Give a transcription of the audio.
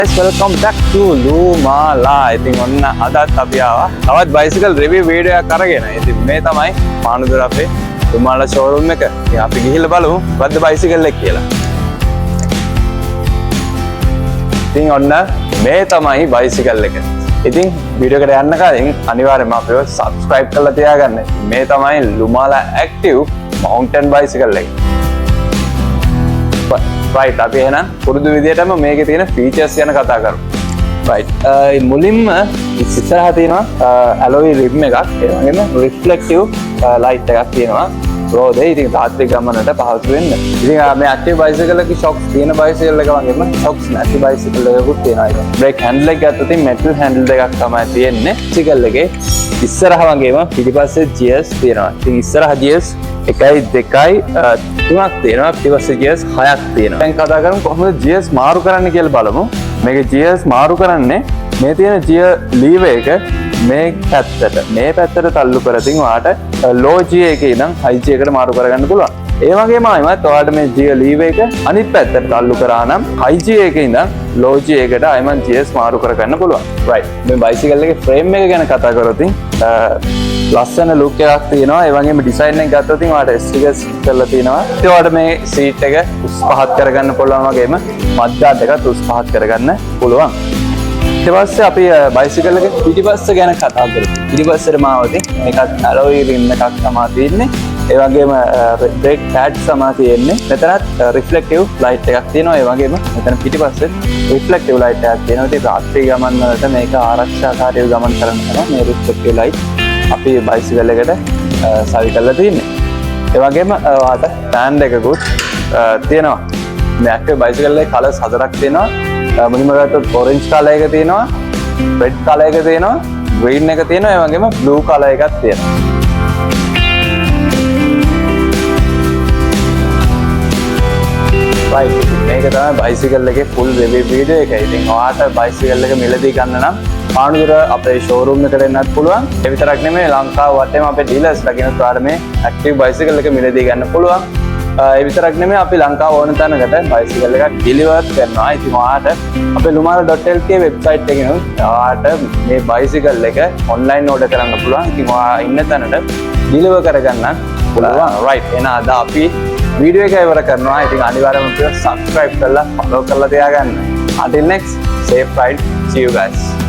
Welcome back to Lumala. ඉතින් ඔන්න අදත් අපි ආවා තවත් බයිසිකල් රිවිව් වීඩියෝ එකක් අරගෙන. ඉතින් මේ තමයි පානදුර අපේ Lumala showroom එක. ඉතින් අපි ගිහිල්ලා බලමු මොකද්ද බයිසිකල් එක කියලා. ඉතින් ඔන්න මේ තමයි බයිසිකල් එක. ඉතින් වීඩියෝ එකට යන්න කලින් අනිවාර්යයෙන්ම අපිව subscribe කරලා තියාගන්න. මේ තමයි Lumala Active mountain bicycle එක. right අපි එහෙනම් පුරුදු විදියටම මේකේ තියෙන features ගැන කතා කරමු. right මුලින්ම ඉස්සරහා තියෙනවා alloy rim එකක් ඒ වගේම reflective light එකක් තියෙනවා රෝදේ ඉතින් තාත්වික ගමනට පහසු වෙන්න. ඉතින් මේ active bicycle එකේ shocks තියෙන bicycle එක වගේම shocks නැති bicycle එකකුත් තියෙනවා ඒක. brake handle එක ගත්තොත් metal handle දෙකක් තමයි තියෙන්නේ. bicycle එකේ ඉස්සරහා වගේම පිටිපස්සේ gears තියෙනවා. ඉතින් ඉස්සරහා gears 1 2 3ක් තියෙනවා පිටිපස්සේ gears 6ක් තියෙනවා. දැන් කතා කරමු කොහොමද gears මාරු කරන්න කියලා බලමු. මේකේ gears මාරු කරන්නේ මේ තියෙන gear lever එක මේ පැත්තට තල්ලු කරතින් ඔයාට low gear එකේ ඉඳන් high gear එකට මාරු කරගන්න පුළුවන්. ඒ වගේම ආයිමත් ඔයාලට මේ gear lever එක අනිත් පැත්තට තල්ලු කරා නම් high gear එකේ ඉඳන් low gear එකට ආයිමත් gears මාරු කරගන්න පුළුවන්. right මේ bicycle එකේ frame එක ගැන කතා කරොත් ලස්සන ලුක් එකක් තියෙනවා. ඒ වගේම ඩිසයින් එක ගත්තොත් ඔයාලට ස්ටිකර්ස් කරලා තියෙනවා. ඒ ඔයාලට මේ සීට් එක උස් පහත් කරගන්න පුළුවන් වගේම මඩ්ඩාඩ් එකත් උස් පහත් කරගන්න පුළුවන්. ඊට පස්සේ අපි බයිසිකල් එක පිටිපස්ස ගැන කතා කරමු. පිටිපස්සට මාවතින් මේකත් alloy rim එකක් තමයි තියෙන්නේ. ඒ වගේම brake pads තමයි තියෙන්නේ. මෙතනත් reflective light එකක් තියෙනවා. ඒ වගේම මෙතන පිටිපස්සේ reflective light එකක් තියෙනවා. ඉතින් රාත්‍රී ගමන් වලට මේක ආරක්ෂාකාරීව ගමන් කරනවා මේ reflective light අපි බයිසිකල් එකට සවි කරලා තියෙන්නේ. ඒ වගේම ඔයාලට ස්ටෑන්ඩ් එකකුත් තියෙනවා. මේ active bicycle එකේ කලර්ස් 4ක් තියෙනවා. මුලින්ම ගත්තොත් orange color එක තියෙනවා, red color එක තියෙනවා, green එක තියෙනවා, ඒ වගේම blue color එකක් තියෙනවා. right මේක තමයි bicycle එකේ full review video එක. ඉතින් ඔයාලට bicycle එක මිලදී ගන්න නම් පානදුර අපේ showroom එකට එන්නත් පුළුවන්. ඒ විතරක් නෙමෙයි ලංකාව වටේම අපේ dealers-ලා කෙනෙක් ඔයාලට මේ active bicycle එක මිලදී ගන්න පුළුවන්. ඒ විතරක් නෙමෙයි අපි ලංකාව ඕන තැනකට bicycle එකක් deliver කරනවා. ඉතින් ඔයාලට අපේ lumala.lk website එකෙන් ඔයාලට මේ bicycle එක online order කරන්න පුළුවන්. ඉතින් ඔයා ඉන්න තැනට deliver කරගන්න පුළුවන්. right එහෙනම් අද අපි වීඩියෝ එක ඉවර කරනවා. ඉතින් අනිවාර්යයෙන්ම subscribe කරලා follow කරලා තියාගන්න. until next safe ride, see you guys.